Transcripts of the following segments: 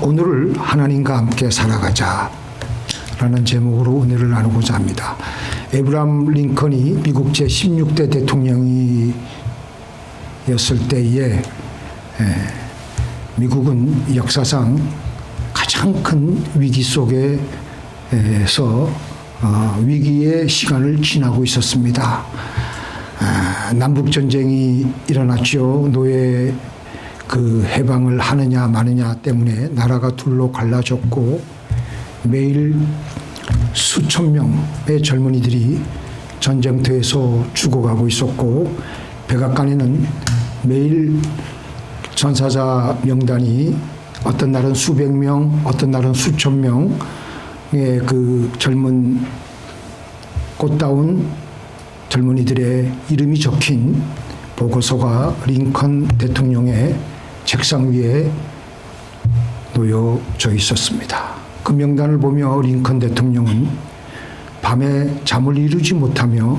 오늘을 하나님과 함께 살아가자 라는 제목으로 은혜를 나누고자 합니다. 에브라함 링컨이 미국 제16대 대통령이었을 때에 미국은 역사상 가장 큰 위기 속에서 위기의 시간을 지나고 있었습니다. 남북전쟁이 일어났죠. 노예 해방을 하느냐 마느냐 때문에 나라가 둘로 갈라졌고 매일 수천 명의 젊은이들이 전쟁터에서 죽어가고 있었고 백악관에는 매일 전사자 명단이 어떤 날은 수백 명, 어떤 날은 수천 명의 그 젊은 꽃다운 젊은이들의 이름이 적힌 보고서가 링컨 대통령의 책상 위에 놓여져 있었습니다. 그 명단을 보며 링컨 대통령은 밤에 잠을 이루지 못하며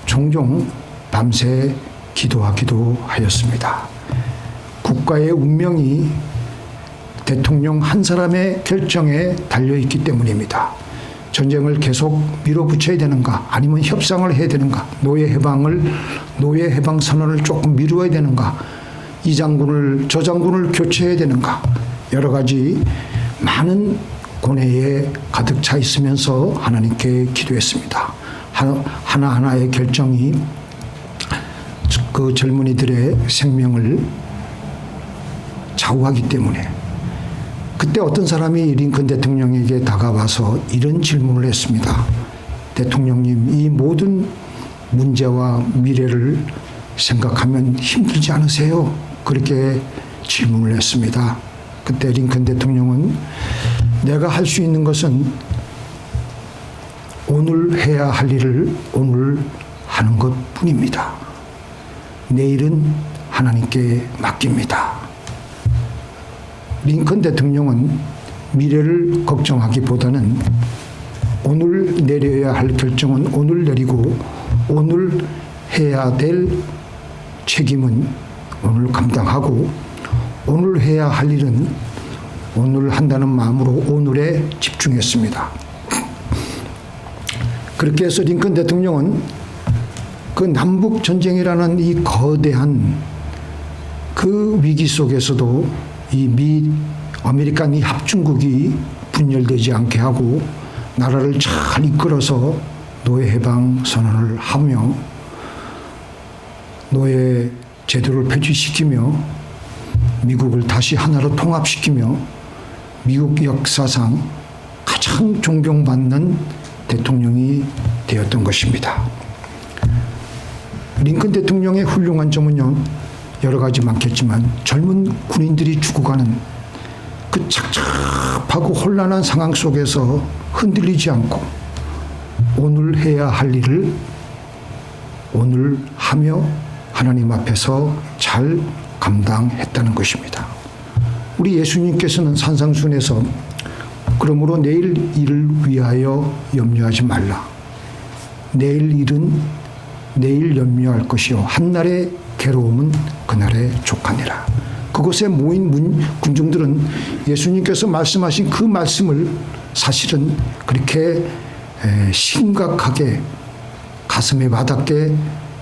종종 밤새 기도하기도 하였습니다. 국가의 운명이 대통령 한 사람의 결정에 달려있기 때문입니다. 전쟁을 계속 밀어붙여야 되는가 아니면 협상을 해야 되는가 노예 해방 선언을 조금 미루어야 되는가 이 장군을 저 장군을 교체해야 되는가 여러 가지 많은 고뇌에 가득 차 있으면서 하나님께 기도했습니다. 하나하나의 결정이 그 젊은이들의 생명을 좌우하기 때문에 그때 어떤 사람이 링컨 대통령에게 다가와서 이런 질문을 했습니다. 대통령님, 이 모든 문제와 미래를 생각하면 힘들지 않으세요? 그렇게 질문을 했습니다. 그때 링컨 대통령은 내가 할 수 있는 것은 오늘 해야 할 일을 오늘 하는 것뿐입니다. 내일은 하나님께 맡깁니다. 링컨 대통령은 미래를 걱정하기보다는 오늘 내려야 할 결정은 오늘 내리고 오늘 해야 될 책임은 오늘 감당하고 오늘 해야 할 일은 오늘 한다는 마음으로 오늘에 집중했습니다. 그렇게 해서 링컨 대통령은 그 남북 전쟁이라는 이 거대한 그 위기 속에서도 이 아메리칸 이 합중국이 분열되지 않게 하고 나라를 잘 이끌어서 노예 해방 선언을 하며 노예 제도를 폐지시키며 미국을 다시 하나로 통합시키며 미국 역사상 가장 존경받는 대통령이 되었던 것입니다. 링컨 대통령의 훌륭한 점은요, 여러 가지 많겠지만 젊은 군인들이 죽어가는 그 착잡하고 혼란한 상황 속에서 흔들리지 않고 오늘 해야 할 일을 오늘 하며 하나님 앞에서 잘 감당했다는 것입니다. 우리 예수님께서는 산상순에서 그러므로 내일 일을 위하여 염려하지 말라. 내일 일은 내일 염려할 것이요 한날의 괴로움은 그날에 족하니라. 그곳에 모인 군중들은 예수님께서 말씀하신 그 말씀을 사실은 그렇게 심각하게 가슴에 와닿게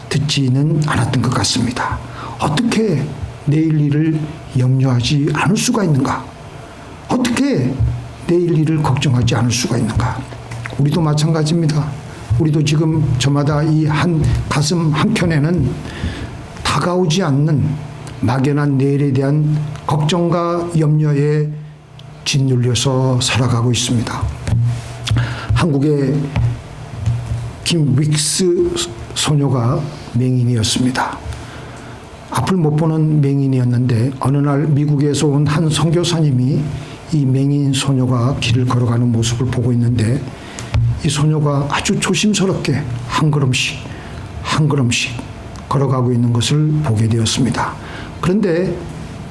듣지는 않았던 것 같습니다. 어떻게 내일 일을 염려하지 않을 수가 있는가? 어떻게 내일 일을 걱정하지 않을 수가 있는가? 우리도 마찬가지입니다. 우리도 지금 저마다 이 가슴 한켠에는 다가오지 않는 막연한 내일에 대한 걱정과 염려에 짓눌려서 살아가고 있습니다. 한국의 김 윅스 소녀가 맹인이었습니다. 앞을 못 보는 맹인이었는데 어느 날 미국에서 온 한 선교사님이 이 맹인 소녀가 길을 걸어가는 모습을 보고 있는데 이 소녀가 아주 조심스럽게 한 걸음씩 걸어가고 있는 것을 보게 되었습니다. 그런데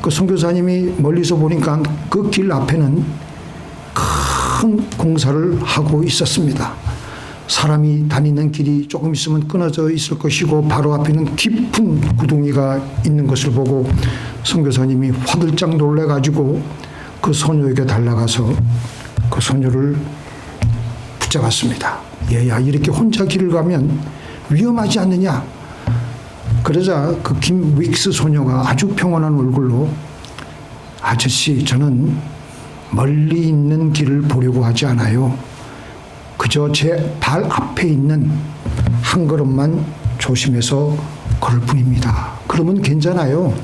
그 선교사님이 멀리서 보니까 그 길 앞에는 큰 공사를 하고 있었습니다. 사람이 다니는 길이 조금 있으면 끊어져 있을 것이고 바로 앞에는 깊은 구덩이가 있는 것을 보고 선교사님이 화들짝 놀래가지고 그 소녀에게 달려가서 그 소녀를 붙잡았습니다. 얘야, 이렇게 혼자 길을 가면 위험하지 않느냐? 그러자 그 김 윅스 소녀가 아주 평온한 얼굴로, 아저씨, 저는 멀리 있는 길을 보려고 하지 않아요. 그저 제 발 앞에 있는 한 걸음만 조심해서 걸을 뿐입니다. 그러면 괜찮아요.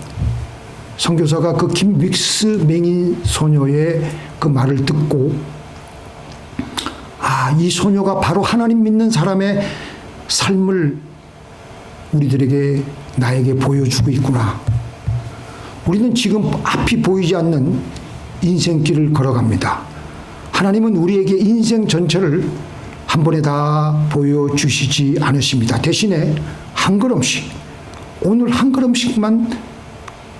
선교사가 그 김 윅스 맹인 소녀의 그 말을 듣고, 이 소녀가 바로 하나님 믿는 사람의 삶을 우리들에게, 나에게 보여주고 있구나. 우리는 지금 앞이 보이지 않는 인생길을 걸어갑니다. 하나님은 우리에게 인생 전체를 한 번에 다 보여주시지 않으십니다. 대신에 한 걸음씩, 오늘 한 걸음씩만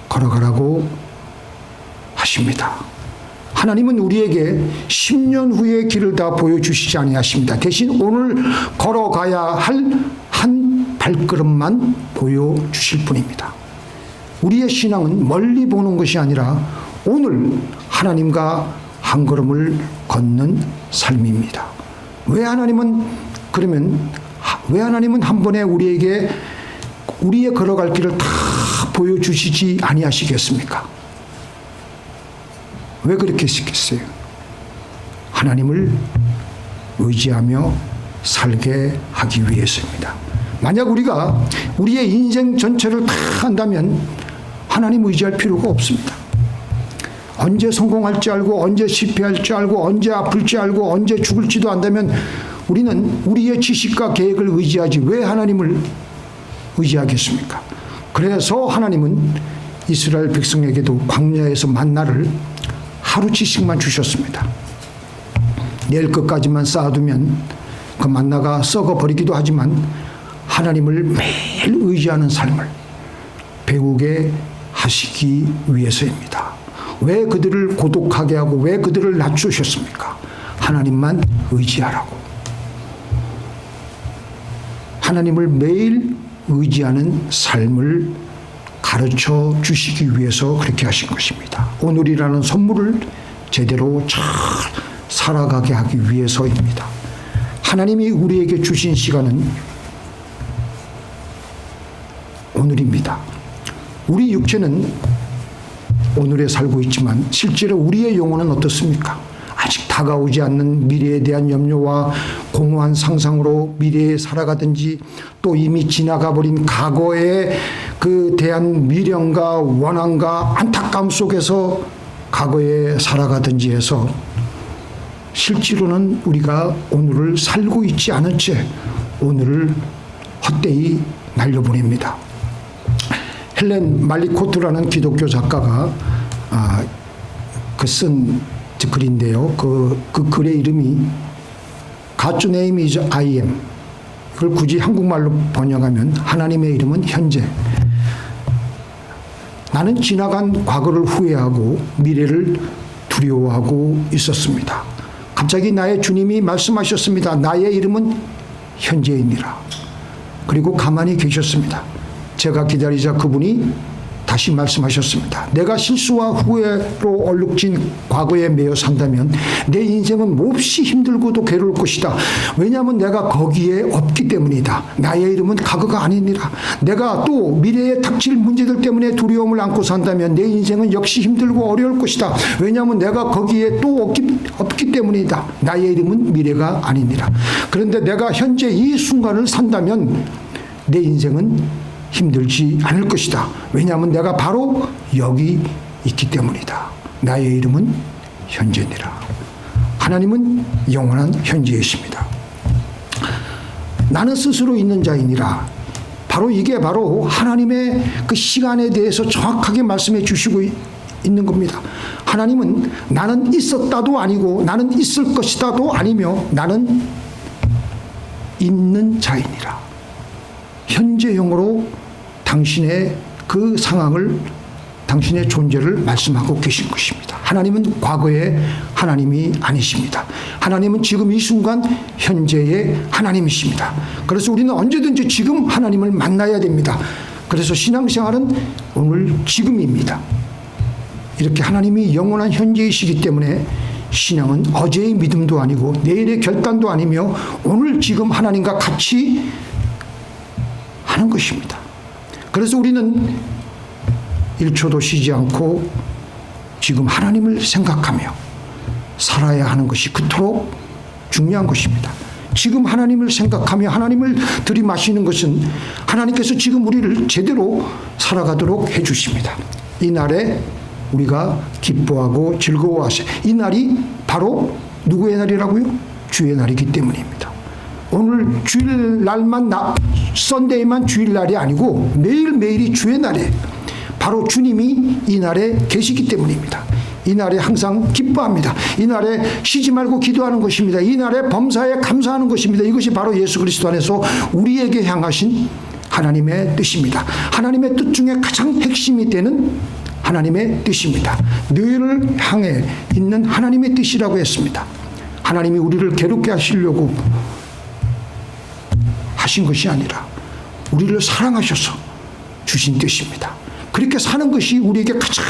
걸어가라고 하십니다. 하나님은 우리에게 10년 후의 길을 다 보여주시지 아니하십니다. 대신 오늘 걸어가야 할 한 발걸음만 보여주실 뿐입니다. 우리의 신앙은 멀리 보는 것이 아니라 오늘 하나님과 한 걸음을 걷는 삶입니다. 왜 하나님은 한 번에 우리에게 우리의 걸어갈 길을 다 보여주시지 아니하시겠습니까? 왜 그렇게 했겠어요? 하나님을 의지하며 살게 하기 위해서입니다. 만약 우리가 우리의 인생 전체를 다 한다면 하나님 의지할 필요가 없습니다. 언제 성공할지 알고, 언제 실패할지 알고, 언제 아플지 알고, 언제 죽을지도 안다면 우리는 우리의 지식과 계획을 의지하지 왜 하나님을 의지하겠습니까? 그래서 하나님은 이스라엘 백성에게도 광야에서 만나를 하루치씩만 주셨습니다. 내일 것까지만 쌓아두면 그 만나가 썩어버리기도 하지만 하나님을 매일 의지하는 삶을 배우게 하시기 위해서입니다. 왜 그들을 고독하게 하고 왜 그들을 낮추셨습니까? 하나님만 의지하라고. 하나님을 매일 의지하는 삶을 가르쳐 주시기 위해서 그렇게 하신 것입니다. 오늘이라는 선물을 제대로 잘 살아가게 하기 위해서입니다. 하나님이 우리에게 주신 시간은 오늘입니다. 우리 육체는 오늘에 살고 있지만 실제로 우리의 영혼은 어떻습니까? 아직 다가오지 않는 미래에 대한 염려와 공허한 상상으로 미래에 살아가든지 또 이미 지나가 버린 과거에 그 대한 미련과 원한과 안타까움 속에서 과거에 살아가든지 해서 실제로는 우리가 오늘을 살고 있지 않은 채 오늘을 헛되이 날려보냅니다. 헬렌 말리코트라는 기독교 작가가 쓴 글인데요. 그 글의 이름이 God's name is I am. 그걸 굳이 한국말로 번역하면 하나님의 이름은 현재. 나는 지나간 과거를 후회하고 미래를 두려워하고 있었습니다. 갑자기 나의 주님이 말씀하셨습니다. 나의 이름은 현재이니라. 그리고 가만히 계셨습니다. 제가 기다리자 그분이 다시 말씀하셨습니다. 내가 실수와 후회로 얼룩진 과거에 매여 산다면 내 인생은 몹시 힘들고도 괴로울 것이다. 왜냐하면 내가 거기에 없기 때문이다. 나의 이름은 과거가 아니니라. 내가 또 미래에 닥칠 문제들 때문에 두려움을 안고 산다면 내 인생은 역시 힘들고 어려울 것이다. 왜냐하면 내가 거기에 또 없기 때문이다. 나의 이름은 미래가 아니니라. 그런데 내가 현재 이 순간을 산다면 내 인생은 힘들지 않을 것이다. 왜냐하면 내가 바로 여기 있기 때문이다. 나의 이름은 현재니라. 하나님은 영원한 현재이십니다. 나는 스스로 있는 자이니라. 이게 바로 하나님의 그 시간에 대해서 정확하게 말씀해 주시고 있는 겁니다. 하나님은 나는 있었다도 아니고 나는 있을 것이다도 아니며 나는 있는 자이니라. 현재형으로 당신의 그 상황을, 당신의 존재를 말씀하고 계신 것입니다. 하나님은 과거의 하나님이 아니십니다. 하나님은 지금 이 순간 현재의 하나님이십니다. 그래서 우리는 언제든지 지금 하나님을 만나야 됩니다. 그래서 신앙생활은 오늘 지금입니다. 이렇게 하나님이 영원한 현재이시기 때문에 신앙은 어제의 믿음도 아니고 내일의 결단도 아니며 오늘 지금 하나님과 같이 하는 것입니다. 그래서 우리는 1초도 쉬지 않고 지금 하나님을 생각하며 살아야 하는 것이 그토록 중요한 것입니다. 지금 하나님을 생각하며 하나님을 들이마시는 것은 하나님께서 지금 우리를 제대로 살아가도록 해주십니다. 이 날에 우리가 기뻐하고 즐거워하세요. 이 날이 바로 누구의 날이라고요? 주의 날이기 때문입니다. 오늘 주일날만 썬데이만 주일날이 아니고 매일매일이 주의 날이에요. 바로 주님이 이 날에 계시기 때문입니다. 이 날에 항상 기뻐합니다. 이 날에 쉬지 말고 기도하는 것입니다. 이 날에 범사에 감사하는 것입니다. 이것이 바로 예수 그리스도 안에서 우리에게 향하신 하나님의 뜻입니다. 하나님의 뜻 중에 가장 핵심이 되는 하나님의 뜻입니다. 너희를 향해 있는 하나님의 뜻이라고 했습니다. 하나님이 우리를 괴롭게 하시려고 하신 것이 아니라 우리를 사랑하셔서 주신 뜻입니다. 그렇게 사는 것이 우리에게 가장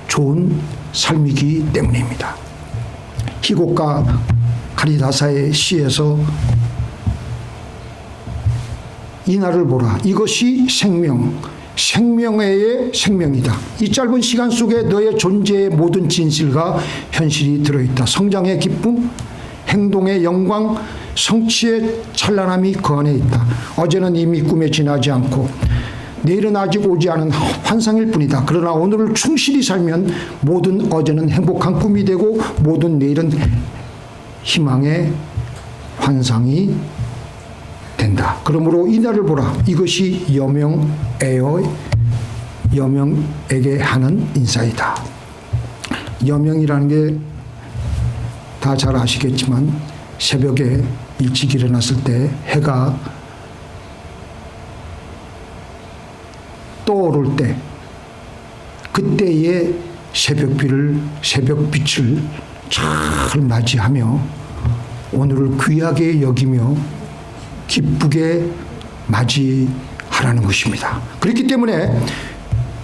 좋은 삶이기 때문입니다. 희곡가 가리다사의 시에서 이 날을 보라. 이것이 생명의 생명이다. 이 짧은 시간 속에 너의 존재의 모든 진실과 현실이 들어있다. 성장의 기쁨, 행동의 영광, 성취의 찬란함이 그 안에 있다. 어제는 이미 꿈에 지나지 않고 내일은 아직 오지 않은 환상일 뿐이다. 그러나 오늘을 충실히 살면 모든 어제는 행복한 꿈이 되고 모든 내일은 희망의 환상이 된다. 그러므로 이 날을 보라. 이것이 여명에게 하는 인사이다. 여명이라는 게 다 잘 아시겠지만 새벽에 일찍 일어났을 때 해가 떠오를 때 그때의 새벽빛을 잘 맞이하며 오늘을 귀하게 여기며 기쁘게 맞이하라는 것입니다. 그렇기 때문에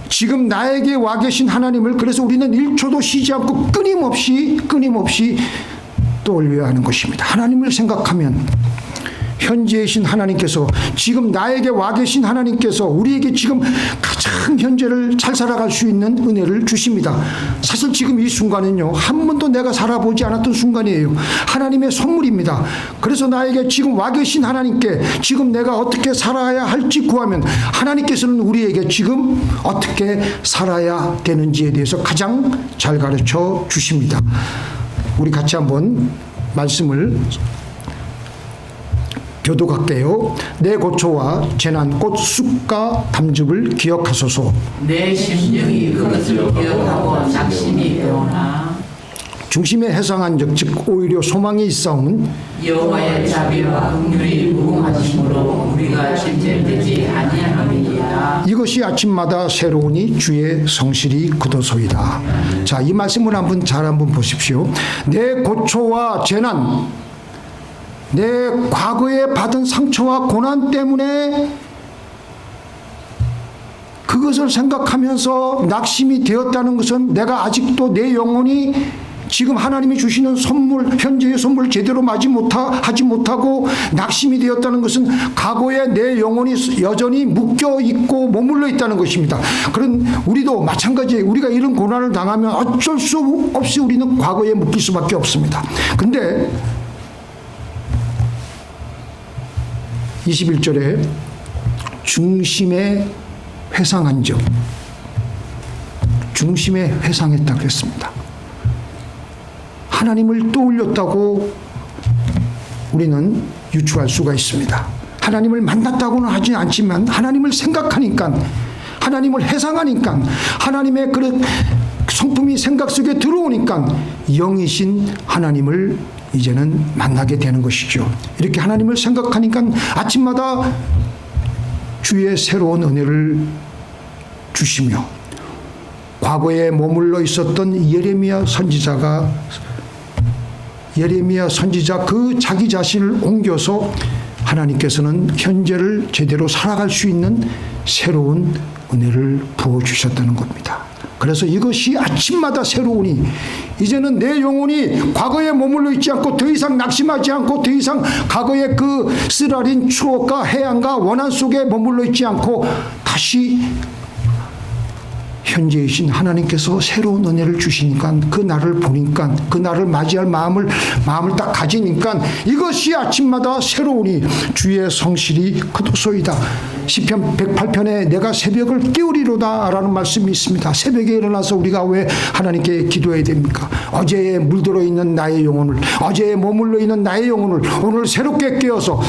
지금 나에게 와 계신 하나님을 그래서 우리는 1초도 쉬지 않고 끊임없이 떠올려야 하는 것입니다. 하나님을 생각하면 현재이신 하나님께서 지금 나에게 와 계신 하나님께서 우리에게 지금 가장 현재를 잘 살아갈 수 있는 은혜를 주십니다. 사실 지금 이 순간은요 한 번도 내가 살아보지 않았던 순간이에요. 하나님의 선물입니다. 그래서 나에게 지금 와 계신 하나님께 지금 내가 어떻게 살아야 할지 구하면 하나님께서는 우리에게 지금 어떻게 살아야 되는지에 대해서 가장 잘 가르쳐 주십니다. 우리 같이 한번 말씀을 교독할게요. 내 고초와 재난 곧 쑥과 담즙을 기억하소서. 내 심령이 그것을 기억하고 낙심이 되오나 중심에 해상한즉 즉 오히려 소망이 있사오는 여호와의 자비와 긍휼이 무궁하심으로 우리가 침체되지 아니함이니이다. 이것이 아침마다 새로우니 주의 성실이 굳어서이다. 자, 이 말씀을 한번 보십시오. 내 고초와 재난, 내 과거에 받은 상처와 고난 때문에 그것을 생각하면서 낙심이 되었다는 것은 내가 아직도 내 영혼이 지금 하나님이 주시는 선물, 현재의 선물 제대로 하지 못하고 낙심이 되었다는 것은 과거에 내 영혼이 여전히 묶여 있고 머물러 있다는 것입니다. 그런 우리도 마찬가지예요. 우리가 이런 고난을 당하면 어쩔 수 없이 우리는 과거에 묶일 수밖에 없습니다. 근데 21절에 중심에 회상한 적, 중심에 회상했다 그랬습니다. 하나님을 떠올렸다고 우리는 유추할 수가 있습니다. 하나님을 만났다고는 하지 않지만 하나님을 생각하니까, 하나님을 회상하니까, 하나님의 그 성품이 생각 속에 들어오니까 영이신 하나님을 이제는 만나게 되는 것이죠. 이렇게 하나님을 생각하니까 아침마다 주의 새로운 은혜를 주시며 과거에 머물러 있었던 예레미야 선지자 그 자기 자신을 옮겨서 하나님께서는 현재를 제대로 살아갈 수 있는 새로운 은혜를 부어주셨다는 겁니다. 그래서 이것이 아침마다 새로우니 이제는 내 영혼이 과거에 머물러 있지 않고 더 이상 낙심하지 않고 더 이상 과거의 그 쓰라린 추억과 해안과 원한 속에 머물러 있지 않고 다시 현재이신 하나님께서 새로운 은혜를 주시니까 그 날을 보니까 그 날을 맞이할 마음을 딱 가지니까 이것이 아침마다 새로우니 주의 성실이 크도소이다. 시편 108편에 내가 새벽을 깨우리로다 라는 말씀이 있습니다. 새벽에 일어나서 우리가 왜 하나님께 기도해야 됩니까? 어제에 물들어 있는 나의 영혼을, 어제에 머물러 있는 나의 영혼을 오늘 새롭게 깨어서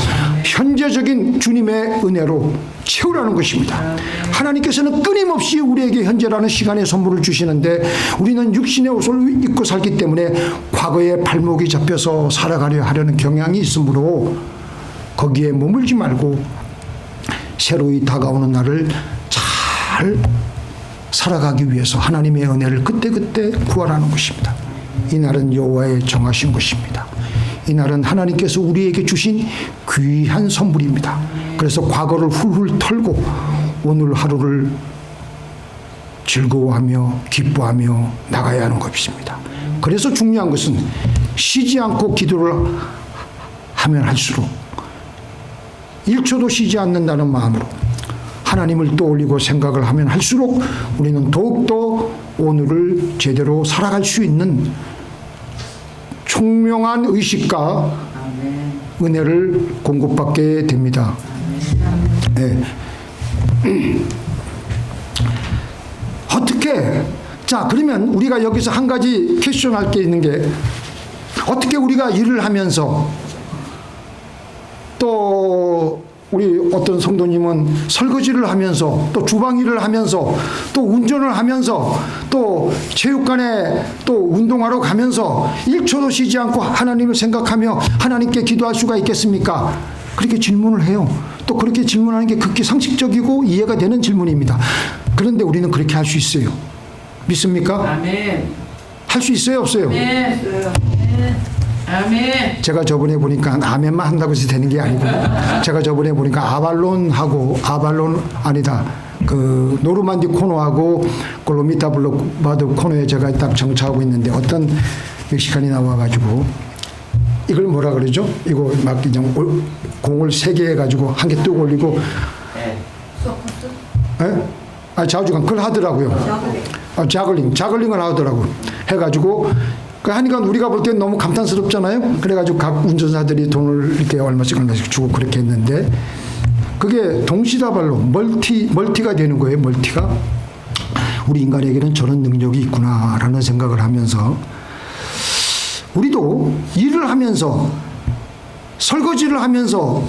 현재적인 주님의 은혜로 채우라는 것입니다. 하나님께서는 끊임없이 우리에게 현재라는 시간의 선물을 주시는데 우리는 육신의 옷을 입고 살기 때문에 과거에 발목이 잡혀서 살아가려 하려는 경향이 있으므로 거기에 머물지 말고 새로이 다가오는 날을 잘 살아가기 위해서 하나님의 은혜를 그때그때 구하라는 것입니다. 이 날은 여호와의 정하신 것입니다. 이 날은 하나님께서 우리에게 주신 귀한 선물입니다. 그래서 과거를 훌훌 털고 오늘 하루를 즐거워하며 기뻐하며 나가야 하는 것입니다. 그래서 중요한 것은 쉬지 않고 기도를 하면 할수록 1초도 쉬지 않는다는 마음으로 하나님을 떠올리고 생각을 하면 할수록 우리는 더욱더 오늘을 제대로 살아갈 수 있는 총명한 의식과 은혜를 공급받게 됩니다. 네. 어떻게? 자, 그러면 우리가 여기서 한 가지 퀘스천할 게 있는 게 어떻게 우리가 일을 하면서 또 우리 어떤 성도님은 설거지를 하면서 또 주방 일을 하면서 또 운전을 하면서 또 체육관에 또 운동하러 가면서 1초도 쉬지 않고 하나님을 생각하며 하나님께 기도할 수가 있겠습니까? 그렇게 질문을 해요. 또 그렇게 질문하는 게 극히 상식적이고 이해가 되는 질문입니다. 그런데 우리는 그렇게 할 수 있어요. 믿습니까? 아멘. 할 수 있어요, 없어요? 아멘. 아멘. 제가 저번에 보니까 아멘만 한다고 해서 되는 게 아니고 제가 저번에 보니까 아발론 아니다. 그 노르만디 코너하고 골로미타 블록바드 코너에 제가 딱 정차하고 있는데 어떤 멕시칸이 나와가지고 이걸 뭐라 그러죠? 이거 막 그냥 공을 3개 해가지고 한 개 뚝 올리고 자우지간 그걸 하더라고요. 자글링을 하더라고. 해가지고 하니까 우리가 볼 땐 너무 감탄스럽잖아요. 그래가지고 각 운전사들이 돈을 이렇게 얼마씩 주고 그렇게 했는데 그게 동시다발로 멀티가 되는 거예요. 멀티가. 우리 인간에게는 저런 능력이 있구나라는 생각을 하면서 우리도 일을 하면서 설거지를 하면서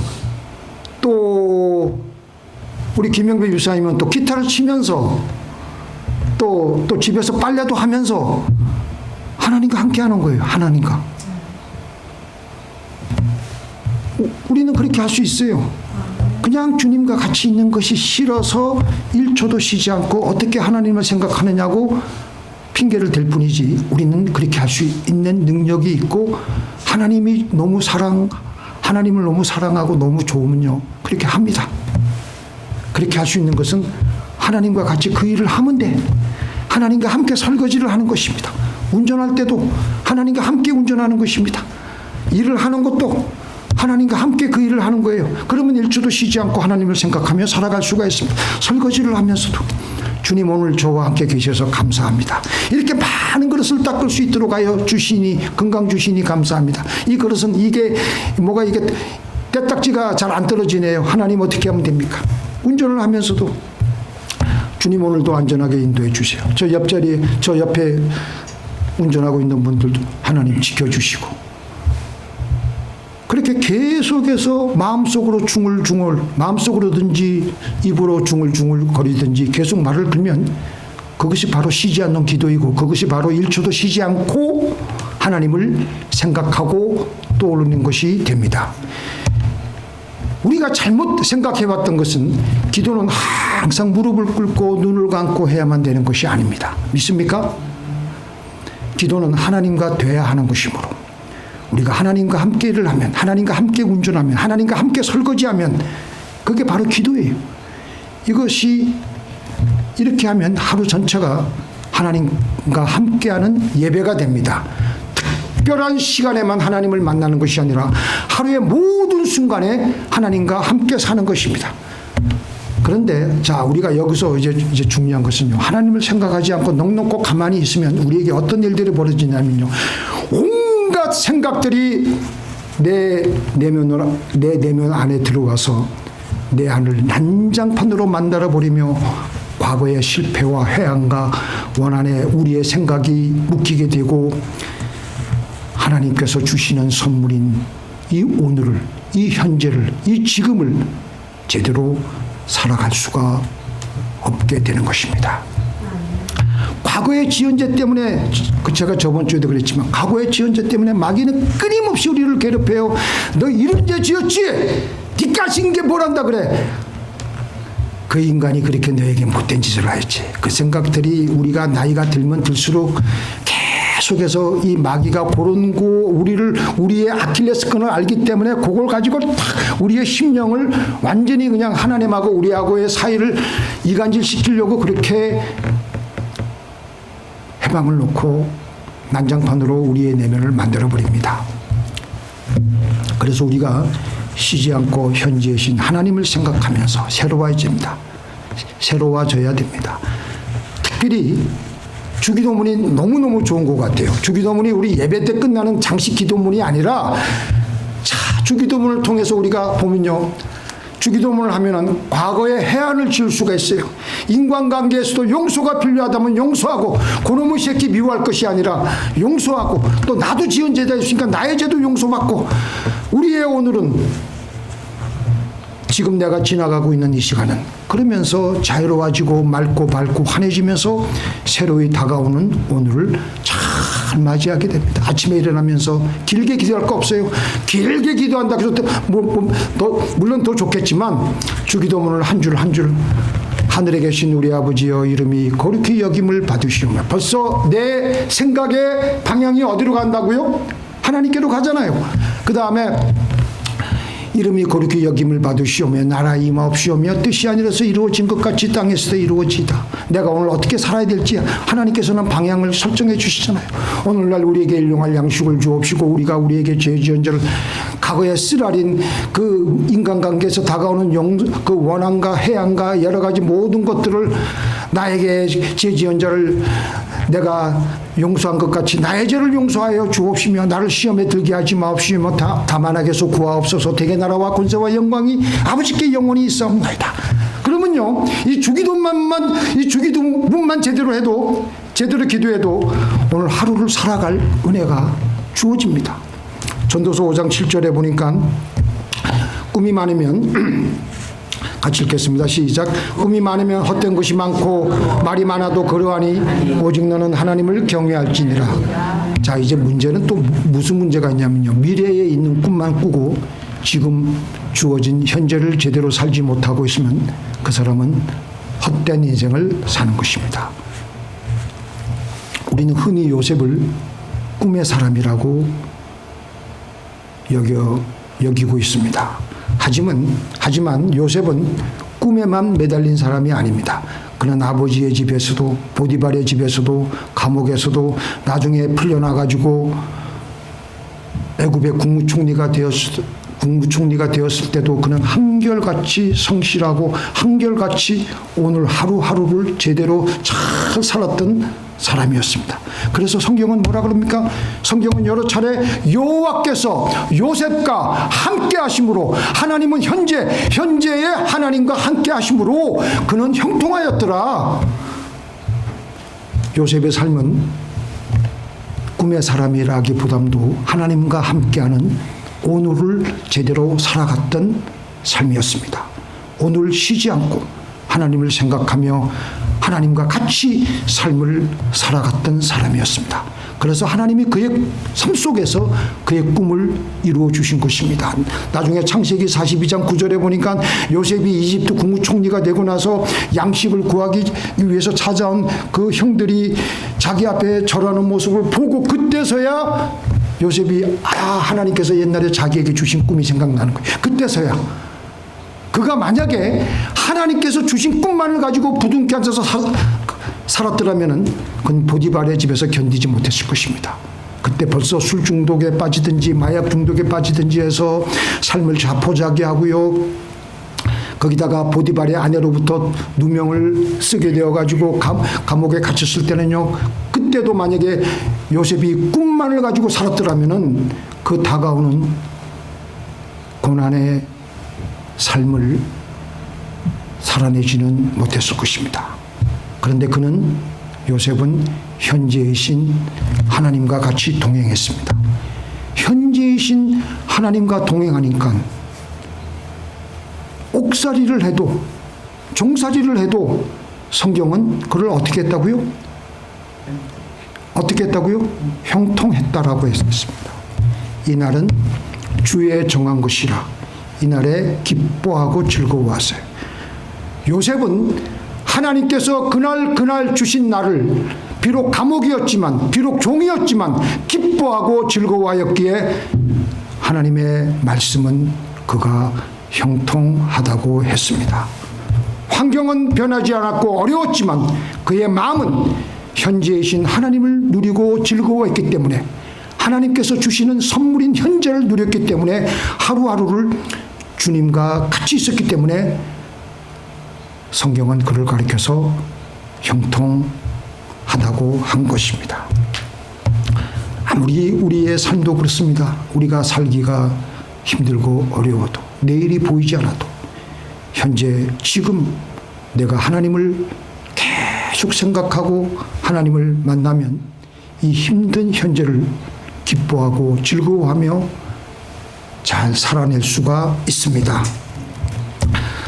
또 우리 김영배 유사님은 또 기타를 치면서 또 집에서 빨래도 하면서 하나님과 함께 하는 거예요. 하나님과. 우리는 그렇게 할 수 있어요. 그냥 주님과 같이 있는 것이 싫어서 1초도 쉬지 않고 어떻게 하나님을 생각하느냐고 핑계를 댈 뿐이지 우리는 그렇게 할 수 있는 능력이 있고 하나님을 너무 사랑하고 너무 좋으면요. 그렇게 합니다. 그렇게 할 수 있는 것은 하나님과 같이 그 일을 하면 돼. 하나님과 함께 설거지를 하는 것입니다. 운전할 때도 하나님과 함께 운전하는 것입니다. 일을 하는 것도 하나님과 함께 그 일을 하는 거예요. 그러면 1초도 쉬지 않고 하나님을 생각하며 살아갈 수가 있습니다. 설거지를 하면서도 주님 오늘 저와 함께 계셔서 감사합니다. 이렇게 많은 그릇을 닦을 수 있도록 하여 주시니 건강 주시니 감사합니다. 이 그릇은 이게 때딱지가 잘 안 떨어지네요. 하나님 어떻게 하면 됩니까? 운전을 하면서도 주님 오늘도 안전하게 인도해 주세요. 저 옆에 운전하고 있는 분들도 하나님 지켜주시고 그렇게 계속해서 마음속으로 중얼중얼 마음속으로든지 입으로 중얼중얼 거리든지 계속 말을 걸면 그것이 바로 쉬지 않는 기도이고 그것이 바로 1초도 쉬지 않고 하나님을 생각하고 떠오르는 것이 됩니다. 우리가 잘못 생각해왔던 것은 기도는 항상 무릎을 꿇고 눈을 감고 해야만 되는 것이 아닙니다. 믿습니까? 기도는 하나님과 돼야 하는 것이므로 우리가 하나님과 함께 일을 하면 하나님과 함께 운전하면 하나님과 함께 설거지하면 그게 바로 기도예요. 이것이 이렇게 하면 하루 전체가 하나님과 함께하는 예배가 됩니다. 특별한 시간에만 하나님을 만나는 것이 아니라 하루의 모든 순간에 하나님과 함께 사는 것입니다. 그런데 자, 우리가 여기서 이제 중요한 것은요, 하나님을 생각하지 않고 넋놓고 가만히 있으면 우리에게 어떤 일들이 벌어지냐면요, 온갖 생각들이 내 내면 안에 들어와서 내 안을 난장판으로 만들어 버리며 과거의 실패와 회한과 원한에 우리의 생각이 묶이게 되고, 하나님께서 주시는 선물인 이 오늘을, 이 현재를, 이 지금을 제대로 살아갈 수가 없게 되는 것입니다. 과거의 지연죄 때문에, 제가 저번 주에도 그랬지만, 과거의 지연죄 때문에 마귀는 끊임없이 우리를 괴롭혀요. 너 이런 죄 지었지? 니가 지은 게 뭐란다 그래? 그 인간이 그렇게 너에게 못된 짓을 하였지. 그 생각들이 우리가 나이가 들면 들수록 계속해서 이 마귀가 그런 거, 우리의 아킬레스건을 알기 때문에 그걸 가지고 탁 우리의 심령을 완전히 그냥 하나님하고 우리하고의 사이를 이간질 시키려고 그렇게 해방을 놓고 난장판으로 우리의 내면을 만들어 버립니다. 그래서 우리가 쉬지 않고 현재의 신 하나님을 생각하면서 새로워져야 됩니다. 특별히 주기도문이 너무너무 좋은 것 같아요. 주기도문이 우리 예배 때 끝나는 장식 기도문이 아니라, 자, 주기도문을 통해서 우리가 보면요, 주기도문을 하면은 과거의 해안을 지울 수가 있어요. 인간관계에서도 용서가 필요하다면 용서하고, 그놈의 새끼 미워할 것이 아니라 용서하고, 또 나도 지은 죄가 있으니까 나의 죄도 용서받고, 우리의 오늘은 지금 내가 지나가고 있는 이 시간은 그러면서 자유로워지고 맑고 밝고 환해지면서 새로이 다가오는 오늘을 잘 맞이하게 됩니다. 아침에 일어나면서 길게 기도할 거 없어요. 길게 기도한다 그래서 물론 더 좋겠지만, 주기도문을 한 줄 한 줄, 하늘에 계신 우리 아버지여 이름이 거룩히 여김을 받으시오며. 벌써 내 생각의 방향이 어디로 간다고요? 하나님께로 가잖아요. 그 다음에 이름이 거룩히 여김을 받으시오며 나라 임하옵시오며 뜻이 하늘에서 이루어진 것 같이 땅에서도 이루어지이다. 내가 오늘 어떻게 살아야 될지 하나님께서는 방향을 설정해 주시잖아요. 오늘날 우리에게 일용할 양식을 주옵시고, 우리가 우리에게 죄 지은 자를, 과거에 쓰라린 그 인간관계에서 다가오는 그 원한과 해안과 여러 가지 모든 것들을, 나에게 죄 지은 자를 내가 용서한 것 같이 나의 죄를 용서하여 주옵시며 나를 시험에 들게 하지 마옵시며 다만 악에서 구하옵소서. 대개 나라와 권세와 영광이 아버지께 영원히 있사옵나이다. 그러면요, 이 주기도문만 제대로 기도해도 오늘 하루를 살아갈 은혜가 주어집니다. 전도서 5장 7절에 보니까 꿈이 많으면 같이 읽겠습니다. 시작. 꿈이 많으면 헛된 것이 많고 말이 많아도 그러하니 오직 너는 하나님을 경외할지니라. 자, 이제 문제는 또 무슨 문제가 있냐면요, 미래에 있는 꿈만 꾸고 지금 주어진 현재를 제대로 살지 못하고 있으면 그 사람은 헛된 인생을 사는 것입니다. 우리는 흔히 요셉을 꿈의 사람이라고 여기고 있습니다. 하지만 요셉은 꿈에만 매달린 사람이 아닙니다. 그는 아버지의 집에서도, 보디발의 집에서도, 감옥에서도, 나중에 풀려나가지고 애굽의 국무총리가 되었을 때도 그는 한결같이 성실하고 한결같이 오늘 하루하루를 제대로 잘 살았던 사람이었습니다. 그래서 성경은 뭐라 그럽니까? 성경은 여러 차례 여호와께서 요셉과 함께 하심으로, 하나님은 현재의 하나님과 함께 하심으로 그는 형통하였더라. 요셉의 삶은 꿈의 사람이라기보다도 하나님과 함께하는 오늘을 제대로 살아갔던 삶이었습니다. 오늘 쉬지 않고 하나님을 생각하며 하나님과 같이 삶을 살아갔던 사람이었습니다. 그래서 하나님이 그의 삶 속에서 그의 꿈을 이루어 주신 것입니다. 나중에 창세기 42장 9절에 보니까 요셉이 이집트 국무총리가 되고 나서 양식을 구하기 위해서 찾아온 그 형들이 자기 앞에 절하는 모습을 보고 그때서야 요셉이 하나님께서 옛날에 자기에게 주신 꿈이 생각나는 거예요. 그때서야 그가 만약에 하나님께서 주신 꿈만을 가지고 부둥켜 앉아서 살았더라면은 그건 보디발의 집에서 견디지 못했을 것입니다. 그때 벌써 술 중독에 빠지든지 마약 중독에 빠지든지 해서 삶을 자포자기하고요. 거기다가 보디발의 아내로부터 누명을 쓰게 되어가지고 감옥에 갇혔을 때는요. 그때도 만약에 요셉이 꿈만을 가지고 살았더라면은 그 다가오는 고난의 삶을 살아내지는 못했을 것입니다. 그런데 요셉은 현재이신 하나님과 같이 동행했습니다. 현재이신 하나님과 동행하니까 옥살이를 해도 종살이를 해도 성경은 그를 어떻게 했다고요? 어떻게 했다고요? 형통했다라고 했습니다. 이날은 주의 정한 것이라 이날에 기뻐하고 즐거워하세요. 요셉은 하나님께서 그날 주신 날을 비록 감옥이었지만 비록 종이었지만 기뻐하고 즐거워하였기에 하나님의 말씀은 그가 형통하다고 했습니다. 환경은 변하지 않았고 어려웠지만 그의 마음은 현재이신 하나님을 누리고 즐거워했기 때문에 하나님께서 주시는 선물인 현재를 누렸기 때문에 하루하루를 주님과 같이 있었기 때문에 성경은 그를 가리켜서 형통하다고 한 것입니다. 아무리 우리의 삶도 그렇습니다. 우리가 살기가 힘들고 어려워도 내일이 보이지 않아도 현재 지금 내가 하나님을 계속 생각하고 하나님을 만나면 이 힘든 현재를 기뻐하고 즐거워하며 잘 살아낼 수가 있습니다.